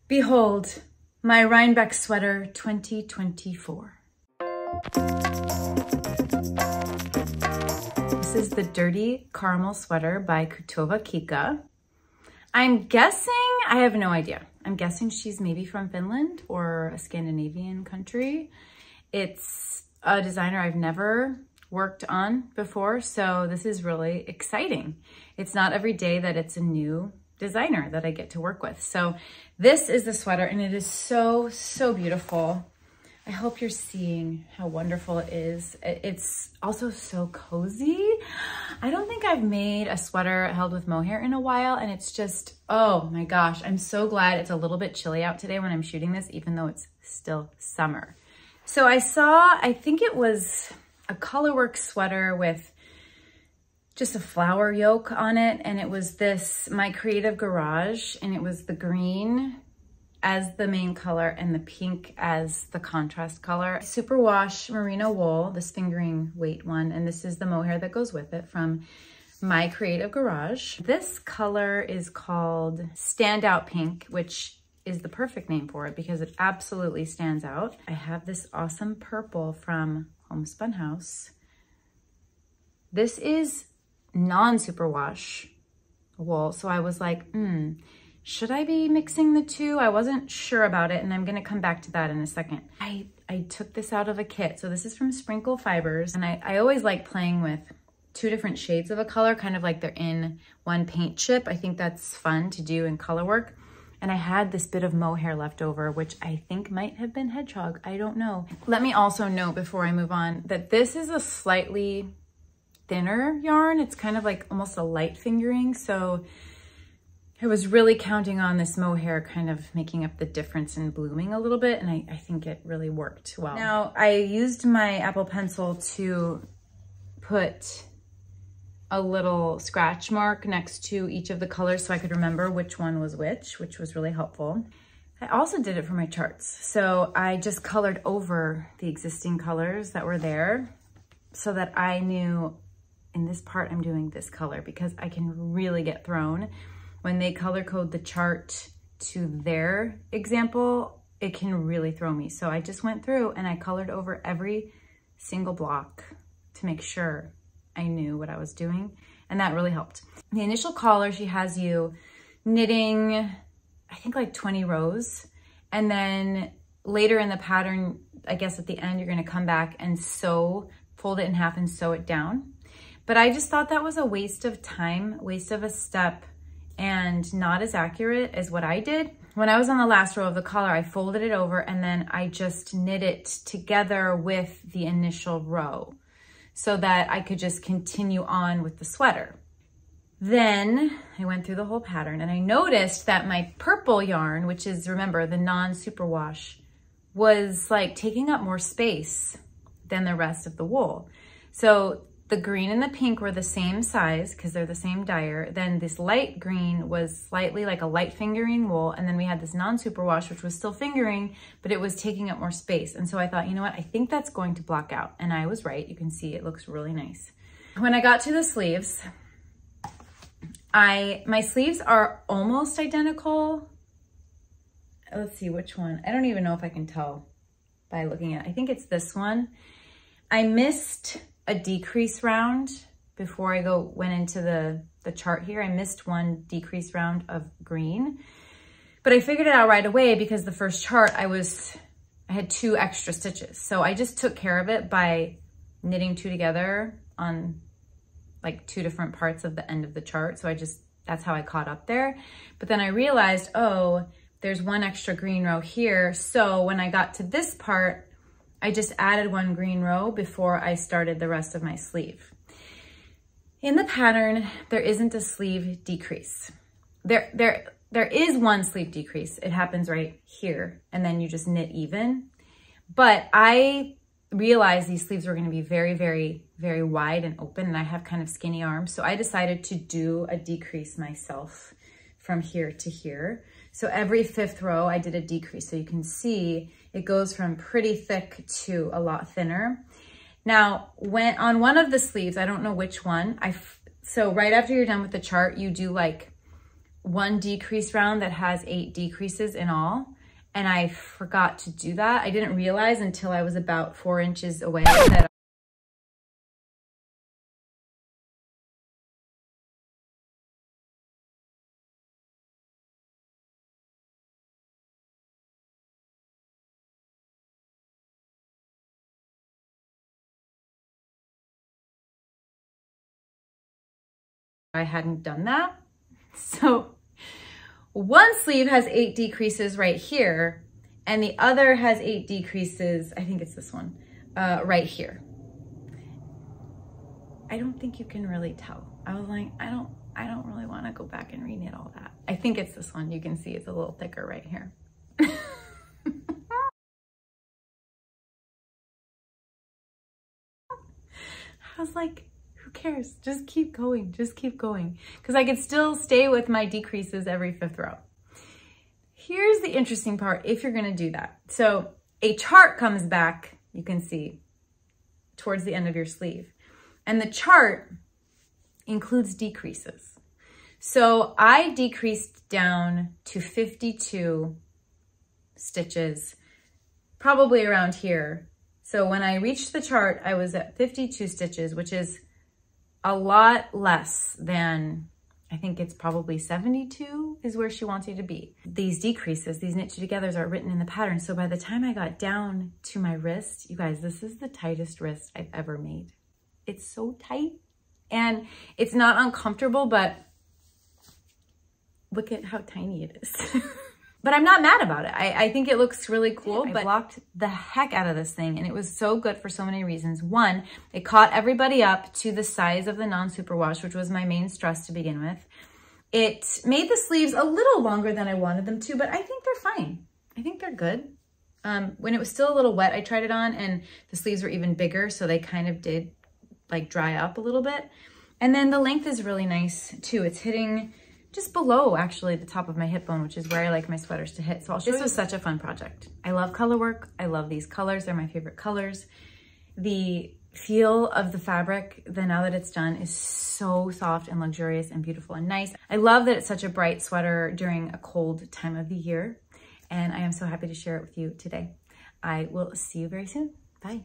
Behold, my Rhinebeck Sweater 2024. This is the Dirty Caramel Sweater by Kutova Kika. I'm guessing, I have no idea. I'm guessing she's maybe from Finland or a Scandinavian country. It's a designer I've never worked on before, so this is really exciting. It's not every day that it's a new designer that I get to work with. So this is the sweater and it is so, so beautiful. I hope you're seeing how wonderful it is. It's also so cozy. I don't think I've made a sweater held with mohair in a while, and it's just, oh my gosh, I'm so glad it's a little bit chilly out today when I'm shooting this, even though it's still summer. So I saw, I think it was a colorwork sweater with just a flower yoke on it, and it was this My Creative Garage, and it was the green as the main color and the pink as the contrast color. Superwash merino wool, this fingering weight one, and this is the mohair that goes with it from My Creative Garage. This color is called Standout Pink, which is the perfect name for it because it absolutely stands out. I have this awesome purple from Homespun House. This is non-superwash wool, so I was like, should I be mixing the two? I wasn't sure about it, and I'm gonna come back to that in a second. I took this out of a kit. So this is from Sprinkle Fibers, and I always like playing with two different shades of a color, kind of like they're in one paint chip. I think that's fun to do in color work. And I had this bit of mohair left over, which I think might have been hedgehog, I don't know. Let me also note before I move on that this is a slightly thinner yarn. It's kind of like almost a light fingering, so I was really counting on this mohair kind of making up the difference in blooming a little bit, and I think it really worked well. Now, I used my Apple Pencil to put a little scratch mark next to each of the colors so I could remember which one was which was really helpful. I also did it for my charts. So I just colored over the existing colors that were there so that I knew in this part I'm doing this color, because I can really get thrown when they color code the chart to their example. It can really throw me. So I just went through and I colored over every single block to make sure I knew what I was doing, and that really helped. The initial collar, she has you knitting, I think like 20 rows, and then later in the pattern, I guess at the end, you're gonna come back and sew, fold it in half and sew it down. But I just thought that was a waste of time, waste of a step, and not as accurate as what I did. When I was on the last row of the collar, I folded it over and then I just knit it together with the initial row so that I could just continue on with the sweater. Then I went through the whole pattern and I noticed that my purple yarn, which is, remember, the non-superwash, was like taking up more space than the rest of the wool. So the green and the pink were the same size because they're the same dyer. Then this light green was slightly like a light fingering wool. And then we had this non-superwash, which was still fingering, but it was taking up more space. And so I thought, you know what? I think that's going to block out. And I was right. You can see it looks really nice. When I got to the sleeves, my sleeves are almost identical. Let's see which one. I don't even know if I can tell by looking at it. I think it's this one. I missed a decrease round before I went into the chart here. I missed one decrease round of green, but I figured it out right away because the first chart I had 2 extra stitches. So I just took care of it by knitting 2 together on like 2 different parts of the end of the chart. So that's how I caught up there. But then I realized, oh, there's 1 extra green row here. So when I got to this part, I just added 1 green row before I started the rest of my sleeve. In the pattern, there isn't a sleeve decrease. There is 1 sleeve decrease. It happens right here, and then you just knit even. But I realized these sleeves were gonna be very, very, very wide and open, and I have kind of skinny arms. So I decided to do a decrease myself from here to here. So every 5th row, I did a decrease. So you can see it goes from pretty thick to a lot thinner. Now, on one of the sleeves, I don't know which one, so right after you're done with the chart, you do like one decrease round that has 8 decreases in all. And I forgot to do that. I didn't realize until I was about 4 inches away that I hadn't done that. So one sleeve has 8 decreases right here, and the other has 8 decreases, I think it's this one, right here. I don't think you can really tell. I was like, I don't really want to go back and reknit all that. I think it's this one. You can see it's a little thicker right here. I was like, who cares? Just keep going, just keep going. Because I could still stay with my decreases every 5th row. Here's the interesting part if you're gonna do that. So a chart comes back, you can see, towards the end of your sleeve. And the chart includes decreases. So I decreased down to 52 stitches, probably around here. So when I reached the chart, I was at 52 stitches, which is a lot less than, I think it's probably 72 is where she wants you to be. These decreases, these knit two togethers are written in the pattern. So by the time I got down to my wrist, you guys, this is the tightest wrist I've ever made. It's so tight and it's not uncomfortable, but look at how tiny it is. But I'm not mad about it. I think it looks really cool, but I blocked the heck out of this thing and it was so good for so many reasons. One, it caught everybody up to the size of the non-superwash, which was my main stress to begin with. It made the sleeves a little longer than I wanted them to, but I think they're fine. I think they're good. When it was still a little wet, I tried it on and the sleeves were even bigger, so they kind of did like dry up a little bit. And then the length is really nice too. It's hitting just below actually the top of my hip bone, which is where I like my sweaters to hit. So I'll show you. This was such a fun project. I love color work. I love these colors. They're my favorite colors. The feel of the fabric, then now that it's done, is so soft and luxurious and beautiful and nice. I love that it's such a bright sweater during a cold time of the year. And I am so happy to share it with you today. I will see you very soon. Bye.